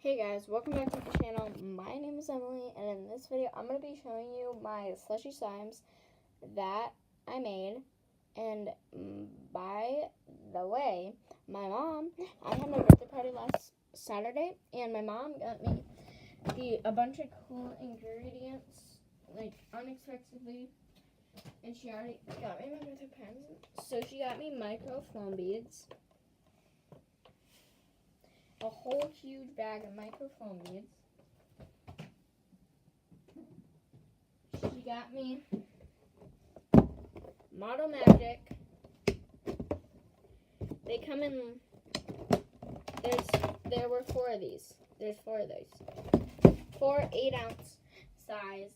Hey guys, welcome back to the channel. My name is Emily, and in this video I'm going to be showing you my slushy slimes that I made. And by the way, I had my birthday party last Saturday, and my mom got me a bunch of cool ingredients, like unexpectedly, and she already got me my birthday present. So she got me micro foam beads. A whole huge bag of microfoam beads. She got me Model Magic. They come in, there were 4 of these. There's 4 of those. 4 8-ounce size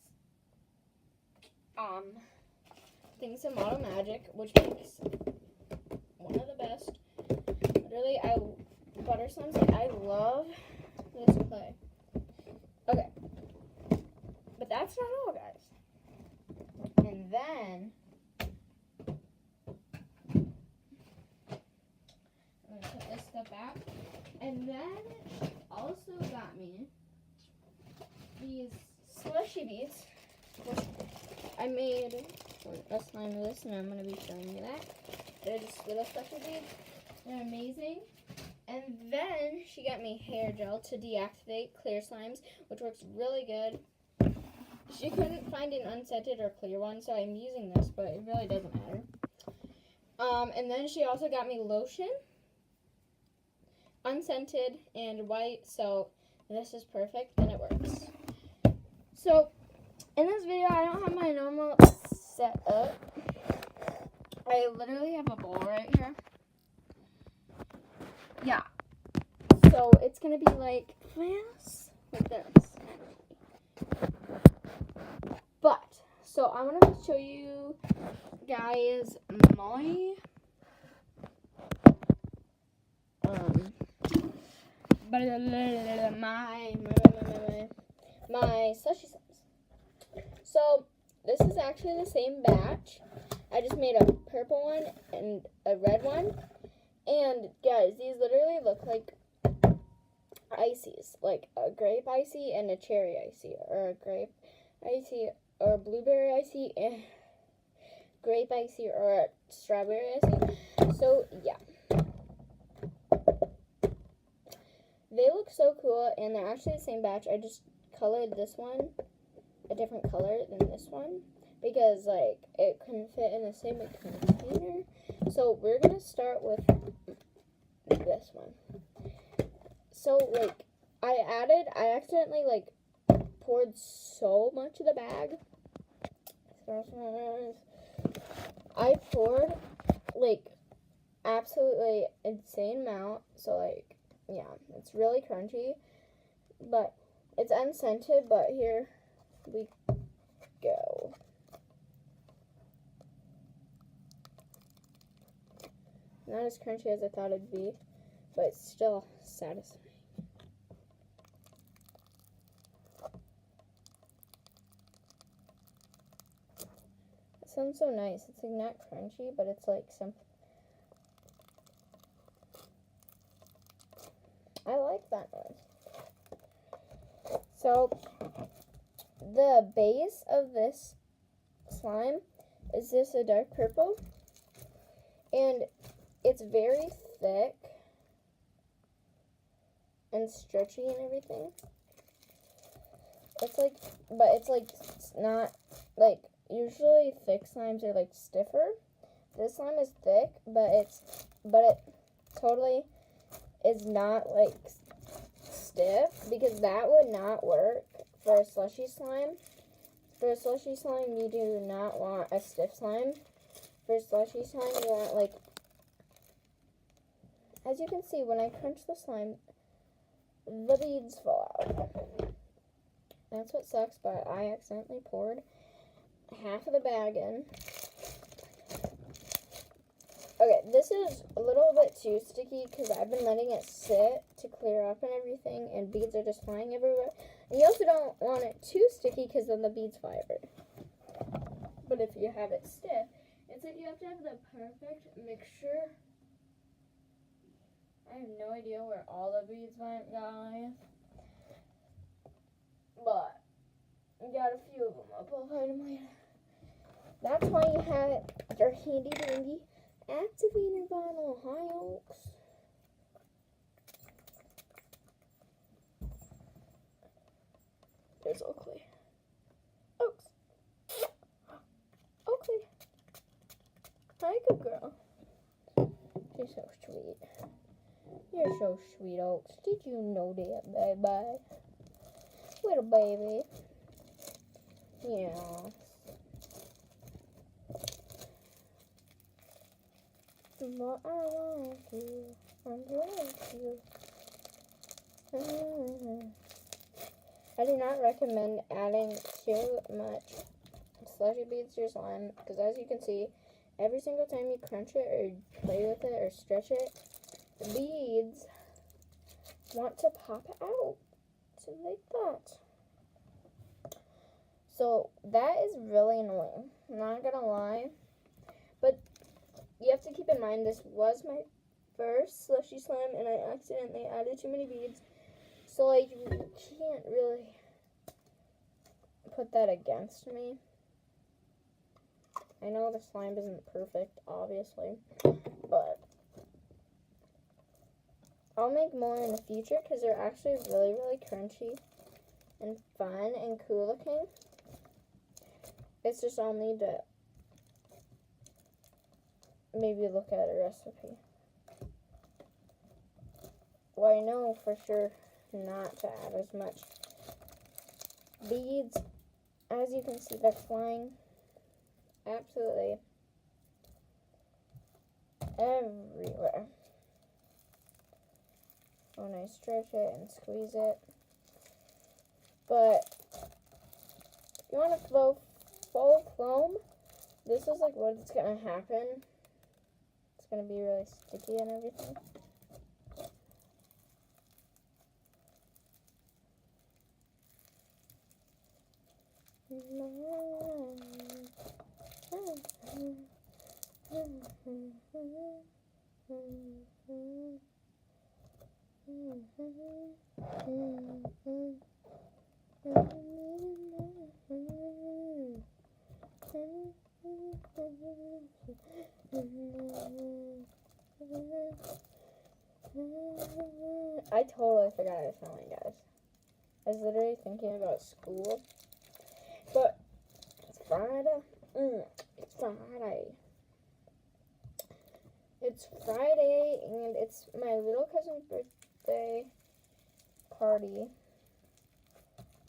things of Model Magic, which makes one of the best. Literally, butter slimes. I love this clay. Okay, but that's not all, guys. And then I'm gonna put this stuff out. And then she also got me these slushy beads, which I made a slime of this, and I'm gonna be showing you that. They're just little slushy beads. They're amazing. And then she got me hair gel to deactivate clear slimes, which works really good. She couldn't find an unscented or clear one, so I'm using this, but it really doesn't matter. And then she also got me lotion, unscented and white, so this is perfect and it works. So in this video, I don't have my normal setup. I literally have a bowl right here. Yeah, so it's gonna be like this. But so I want to show you guys my my slushy slimes. So this is actually the same batch. I just made a purple one and a red one. And guys, these literally look like ices, like a grape icy and a cherry icy, or a grape icy, or a blueberry icy, and grape icy, or a strawberry icy. So yeah, they look so cool, and they're actually the same batch. I just colored this one a different color than this one because like it couldn't fit in the same container. So we're gonna start with this one. So like I accidentally like poured so much of the bag. I poured like absolutely insane amount. So like yeah, it's really crunchy, but it's unscented. But here we go. Not as crunchy as I thought it'd be, but it's still satisfying. It sounds so nice. It's like not crunchy, but it's like some. I like that noise. So the base of this slime is this a dark purple, and it's very thick and stretchy and everything. It's like, but it's like, it's not, like, usually thick slimes are like stiffer. This slime is thick, but it totally is not like stiff, because that would not work for a slushy slime. For a slushy slime, you do not want a stiff slime. For a slushy slime, you want like, as you can see, when I crunch the slime, the beads fall out. That's what sucks, but I accidentally poured half of the bag in. Okay, this is a little bit too sticky because I've been letting it sit to clear up and everything, and beads are just flying everywhere. And you also don't want it too sticky because then the beads fly everywhere. But if you have it stiff, it's like you have to have the perfect mixture. I have no idea where all the beads went, guys. got a few of them up. I'll hide them later. That's why you have your handy dandy activator bottle. Hi, Oaks. There's Oakley. Oaks. Oakley. Hi, good girl. You're so sweet. You're so sweet, Oaks. Did you know that, baby? Little baby. Yeah. But I want you. I want you. I do not recommend adding too much slushy beads to your slime because, as you can see, every single time you crunch it or play with it or stretch it, the beads want to pop out. So like that. So that is really annoying. I'm not gonna lie. But you have to keep in mind this was my first slushy slime and I accidentally added too many beads. So like you can't really put that against me. I know the slime isn't perfect, obviously, but I'll make more in the future because they're actually really, really crunchy and fun and cool looking. It's just I'll need to maybe look at a recipe. Well, I know for sure not to add as much beads. As you can see, they're flying absolutely everywhere. When I stretch it and squeeze it. But if you want to flow full foam, this is like what's going to happen. It's going to be really sticky and everything. I totally forgot I was filming, guys. I was literally thinking about school. But it's Friday. It's Friday. It's Friday, and it's my little cousin's birthday party.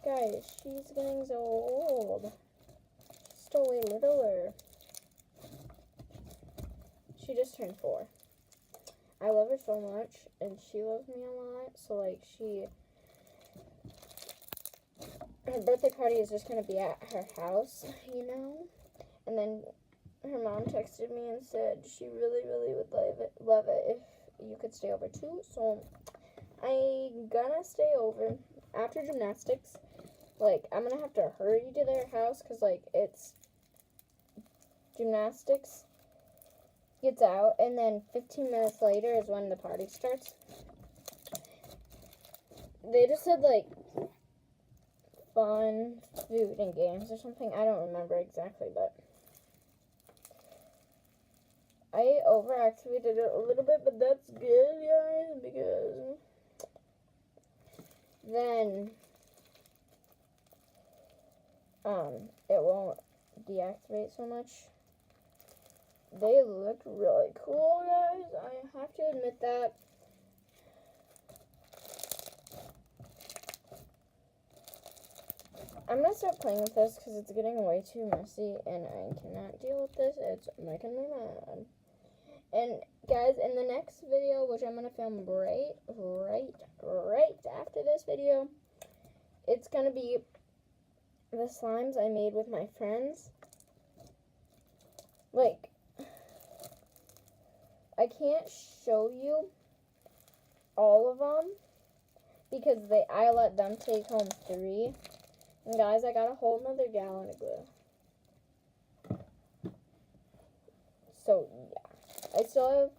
Guys, she's getting so old. She's still way littler. She just turned 4. I love her so much, and she loves me a lot. So, like, her birthday party is just going to be at her house, you know? And then her mom texted me and said she really, really would love it if you could stay over too. So, I'm gonna stay over after gymnastics. Like, I'm gonna have to hurry to their house because, like, it's gymnastics gets out, and then 15 minutes later is when the party starts. They just said, like, fun, food, and games or something. I don't remember exactly, but I overactivated it a little bit, but that's good, guys, because then it won't deactivate so much. They look really cool, guys. I have to admit that. I'm going to start playing with this because it's getting way too messy and I cannot deal with this. It's making me mad. And guys, in the next video, which I'm going to film right after this video, it's going to be the slimes I made with my friends. Like, I can't show you all of them because I let them take home 3. And guys, I got a whole nother gallon of glue. So, yeah. I still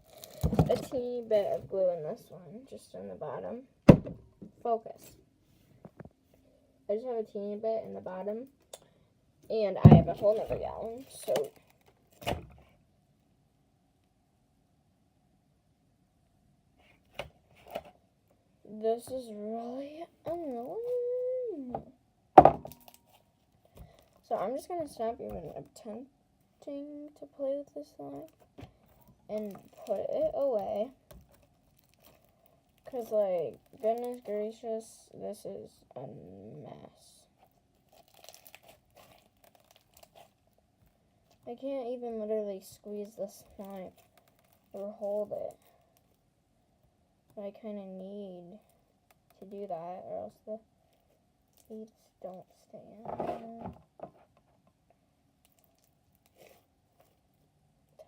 have a teeny bit of glue in this one, just on the bottom. Focus. I just have a teeny bit in the bottom. And I have a whole nother gallon, so this is really annoying. So I'm just gonna stop even attempting to play with this slime and put it away. Cause like, goodness gracious, this is a mess. I can't even literally squeeze the slime or hold it. But I kind of need to do that or else the beads don't stay in.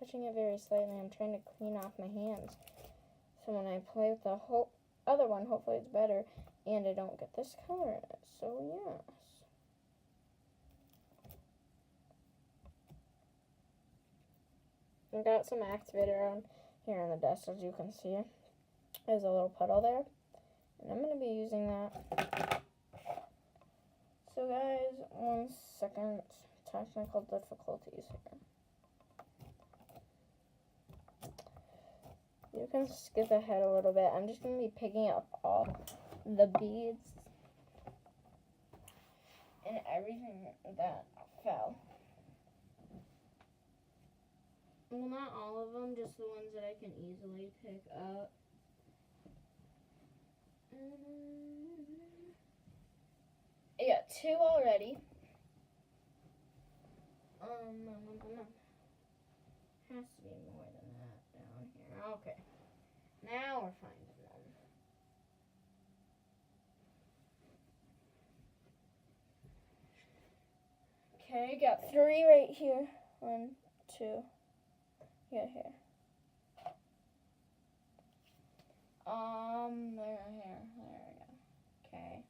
Touching it very slightly, I'm trying to clean off my hands. So when I play with the whole other one, hopefully it's better and I don't get this color in it. So yes. I got some activator on here on the desk, as you can see. There's a little puddle there, and I'm going to be using that. So guys, 1 second, technical difficulties here. You can skip ahead a little bit. I'm just going to be picking up all the beads and everything that fell. Well, not all of them, just the ones that I can easily pick up. I got 2 already. Has to be more than that down here. Okay. Now we're finding them. Okay, got 3 right here. 1, 2. Yeah, here. There we go. Okay. Okay.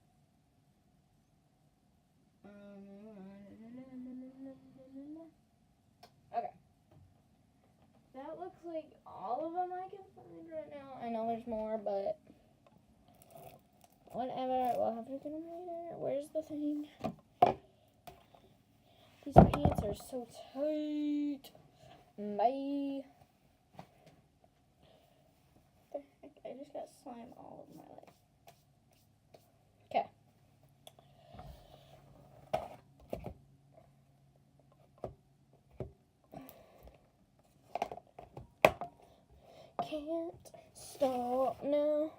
That looks like all of them I can find right now. I know there's more, but whatever. We'll have to get them later. Where's the thing? These pants are so tight. Bye. What the heck? I just got slime all over my leg. Okay. Can't stop now.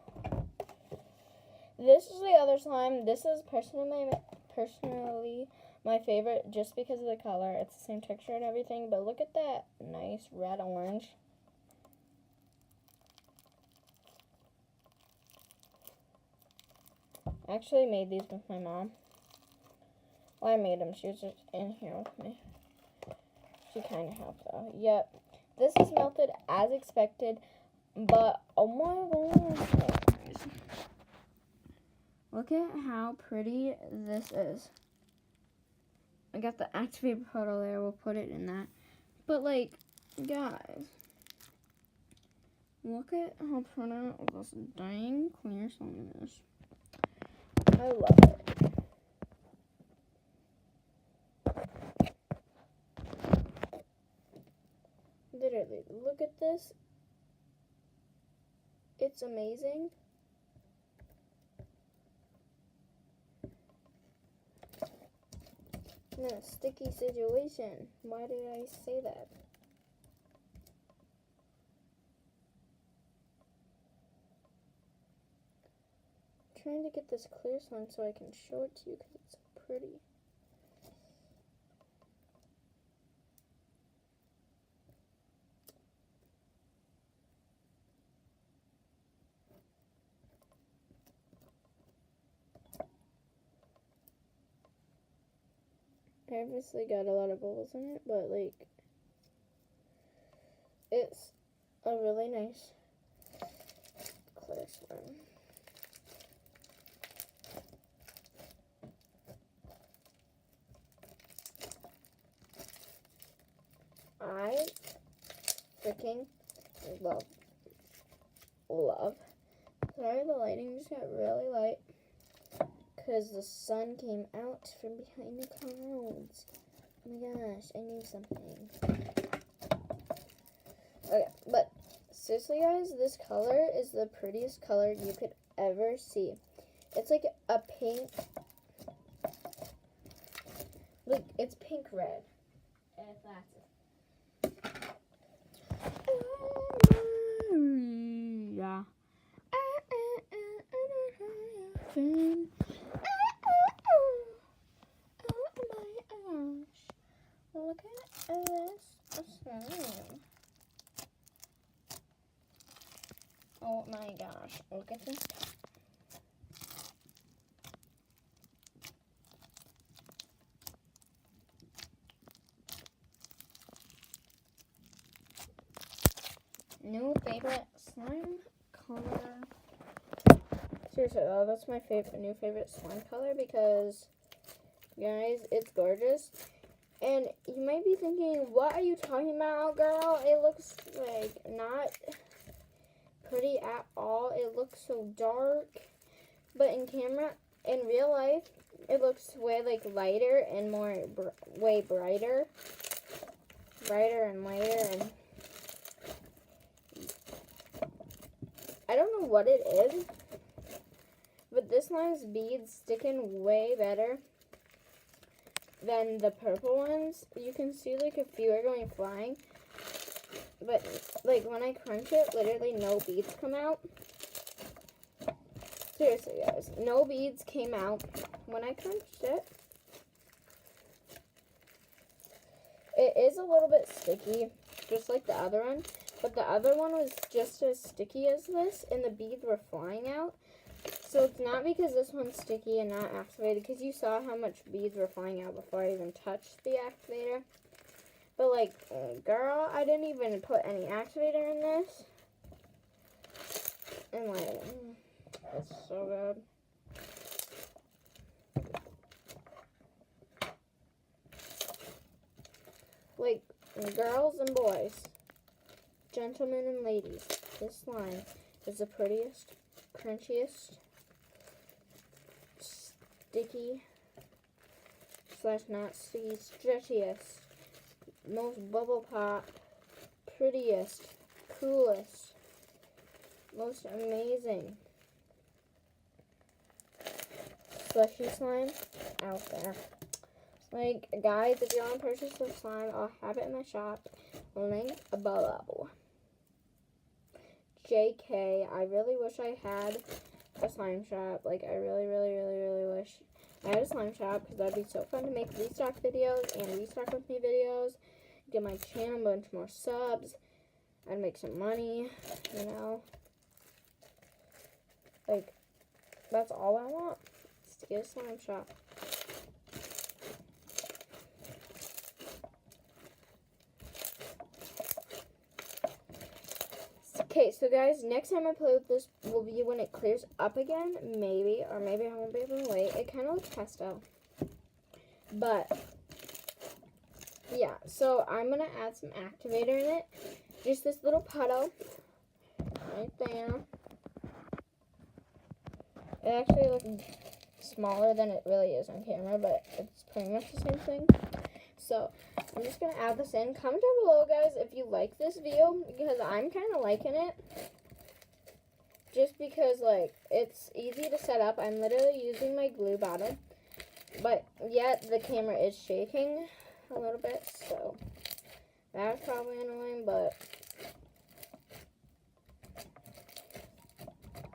This is the other slime. This is personally my favorite just because of the color. It's the same texture and everything, but look at that nice red orange. I actually made these with my mom. Well, I made them. She was just in here with me. She kind of helped out. Yep. This is melted as expected, but oh my gosh. Look at how pretty this is. I got the activated puddle there. We'll put it in that. But like, guys, look at how pretty this dang clear slime is. I love it. Literally, look at this. It's amazing. In a sticky situation. Why did I say that? I'm trying to get this clear slime so I can show it to you because it's so pretty. I obviously got a lot of bubbles in it, but like, it's a really nice clear slime. I freaking love. Sorry, the lighting just got really light because the sun came out from behind the clouds. Oh my gosh, I knew something. Okay, but seriously guys, this color is the prettiest color you could ever see. It's like a pink, look, it's pink red. If that's it. Yeah. Look at this slime. Oh my gosh, look at this. New favorite slime color. Seriously though, that's my new favorite slime color because, guys, it's gorgeous. And you might be thinking, what are you talking about, girl? It looks like not pretty at all. It looks so dark. But in camera, in real life, it looks way like lighter and more, way brighter. Brighter and lighter, and I don't know what it is, but this slime's beads stick in way better than the purple ones. You can see like a few are going flying, but like when I crunch it, literally no beads come out. Seriously guys, no beads came out when I crunched it. It is a little bit sticky, just like the other one, but the other one was just as sticky as this, and the beads were flying out. So it's not because this one's sticky and not activated, because you saw how much beads were flying out before I even touched the activator. But like, girl, I didn't even put any activator in this. And like, it's so good. Like, girls and boys, gentlemen and ladies, this slime is the prettiest, crunchiest, sticky, / not sticky, stretchiest, most bubble pop, prettiest, coolest, most amazing slushy slime out there. Like, guys, if you want to purchase this slime, I'll have it in my shop. Link below. JK, I really wish I had a slime shop. Like, I really wish I had a slime shop, because that'd be so fun to make restock videos and restock with me videos. Get my channel a bunch more subs. I'd make some money, you know. Like, that's all I want, is to get a slime shop. Okay, so guys, next time I play with this will be when it clears up again, maybe, or maybe I won't be able to wait. It kind of looks pastel. But, yeah, so I'm going to add some activator in it. Just this little puddle right there. It actually looks smaller than it really is on camera, but it's pretty much the same thing. So, I'm just going to add this in. Comment down below, guys, if you like this video, because I'm kind of liking it. Just because, like, it's easy to set up. I'm literally using my glue bottle. But, yet, the camera is shaking a little bit, so that's probably annoying, but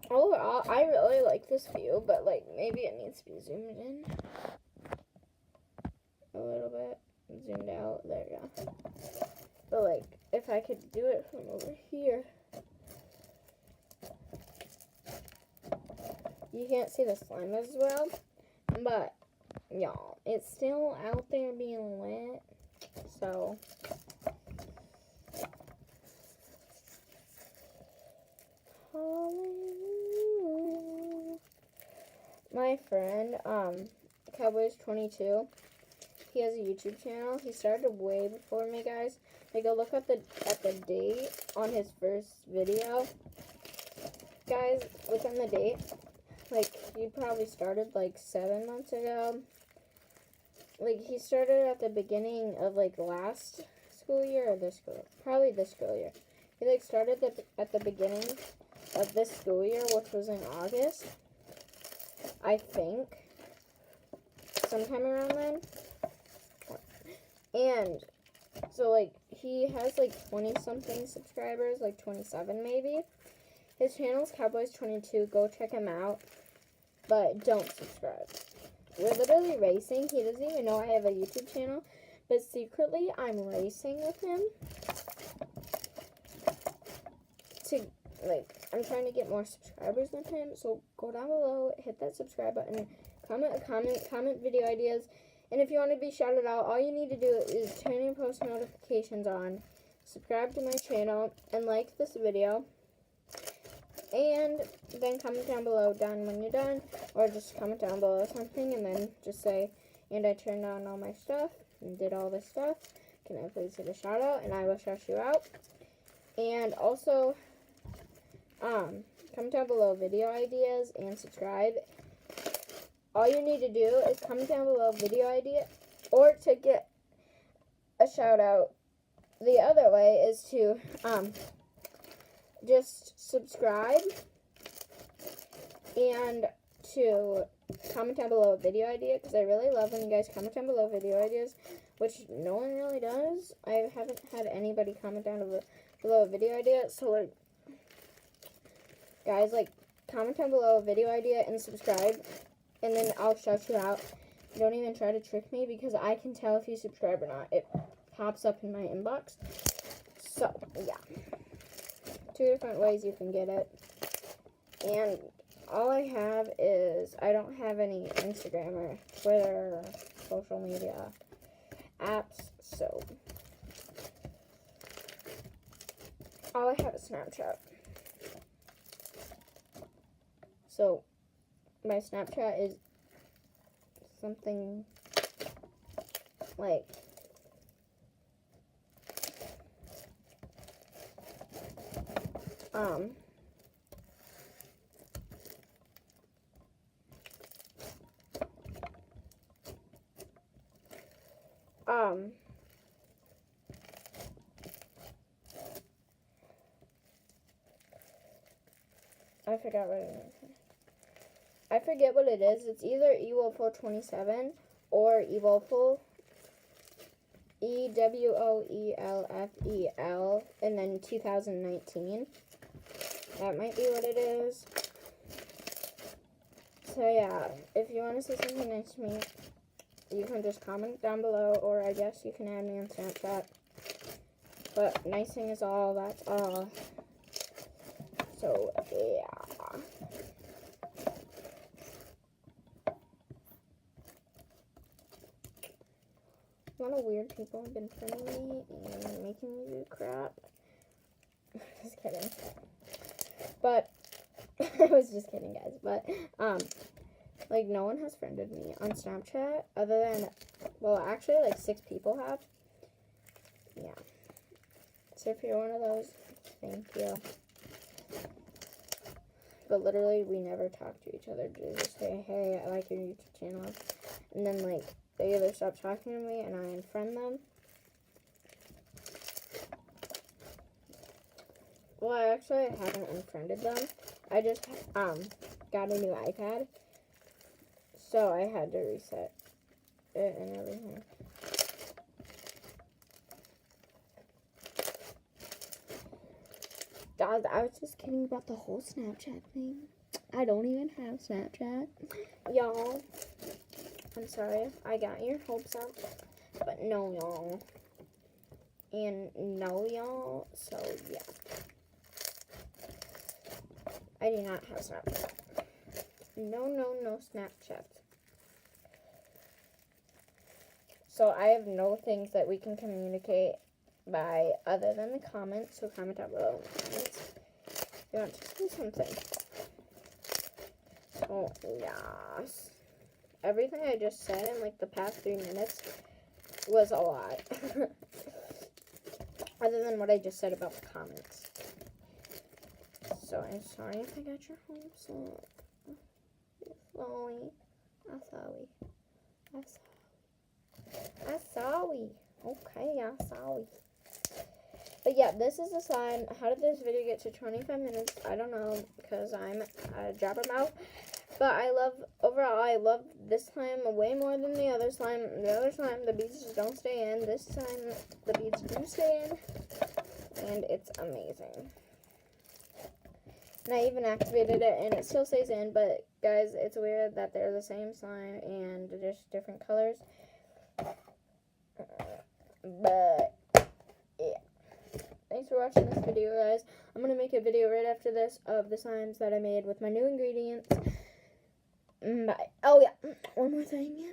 overall, I really like this view, but, like, maybe it needs to be zoomed in a little bit. Zoomed out. There you go. But, like, if I could do it from over here, you can't see the slime as well, but, y'all, it's still out there being lit, so hallelujah. My friend, Cowboys22, he has a YouTube channel. He started way before me, guys. Like, go look at the date on his first video. Guys, look on the date. Like, he probably started like 7 months ago. Like, he started at the beginning of like last school year or this school year. Probably this school year. He like started at the beginning of this school year, which was in August, I think. Sometime around then. And so like he has like 20-something subscribers, like 27 maybe. His channel's Cowboys22. Go check him out. But don't subscribe. We're literally racing. He doesn't even know I have a YouTube channel. But secretly, I'm racing with him. I'm trying to get more subscribers than him. So go down below, hit that subscribe button, comment video ideas. And if you want to be shouted out, all you need to do is turn your post notifications on, subscribe to my channel, and like this video. And then comment down below, done when you're done, or just comment down below something, and then just say, and I turned on all my stuff, and did all this stuff. Can I please hit a shout out, and I will shout you out. And also, comment down below video ideas, and subscribe. All you need to do is comment down below video idea, or to get a shout out the other way is to, just subscribe and to comment down below a video idea, because I really love when you guys comment down below video ideas, which no one really does. I haven't had anybody comment down below a video idea, so like, guys, like, comment down below a video idea and subscribe, and then I'll shout you out. Don't even try to trick me, because I can tell if you subscribe or not. It pops up in my inbox. So, yeah. 2 different ways you can get it. And all I have is, I don't have any Instagram or Twitter or social media apps, so all I have is Snapchat. So my Snapchat is something like I forgot what it is. I forget what it is. It's either Ewolful27 or Ewolful, EWOELFEL, and then 2019. That might be what it is. So yeah, if you want to say something nice to me, you can just comment down below, or I guess you can add me on Snapchat. But nicing is all, that's all. So yeah. A lot of weird people have been friending me and making me do crap. Just kidding. But, I was just kidding, guys. But, like, no one has friended me on Snapchat other than, well, actually, like, 6 people have. Yeah. So if you're one of those, thank you. But literally, we never talk to each other. They just say, hey, I like your YouTube channel. And then, like, they either stop talking to me and I unfriend them. Well, I actually haven't unfriended them. I just, got a new iPad. So I had to reset it and everything. Guys, I was just kidding about the whole Snapchat thing. I don't even have Snapchat. Y'all, I'm sorry if I got your hopes up, but no, y'all. And no, y'all, so yeah. I do not have Snapchat. No Snapchat. So I have no things that we can communicate by other than the comments. So comment down below in the comments if you want to say something. So yes. Everything I just said in like the past 3 minutes was a lot. Other than what I just said about the comments. So I'm sorry if I got your hopes up. Sorry. I'm sorry. I'm sorry. Okay, I'm sorry. But yeah, this is the slime. How did this video get to 25 minutes? I don't know, because I'm a jabbermouth. But overall, I love this slime way more than the other slime. The other slime, the beads just don't stay in. This time, the beads do stay in. And it's amazing. And I even activated it, and it still stays in. But, guys, it's weird that they're the same slime and just different colors. But, yeah. Thanks for watching this video, guys. I'm going to make a video right after this of the slimes that I made with my new ingredients. Bye. Oh, yeah. One more thing.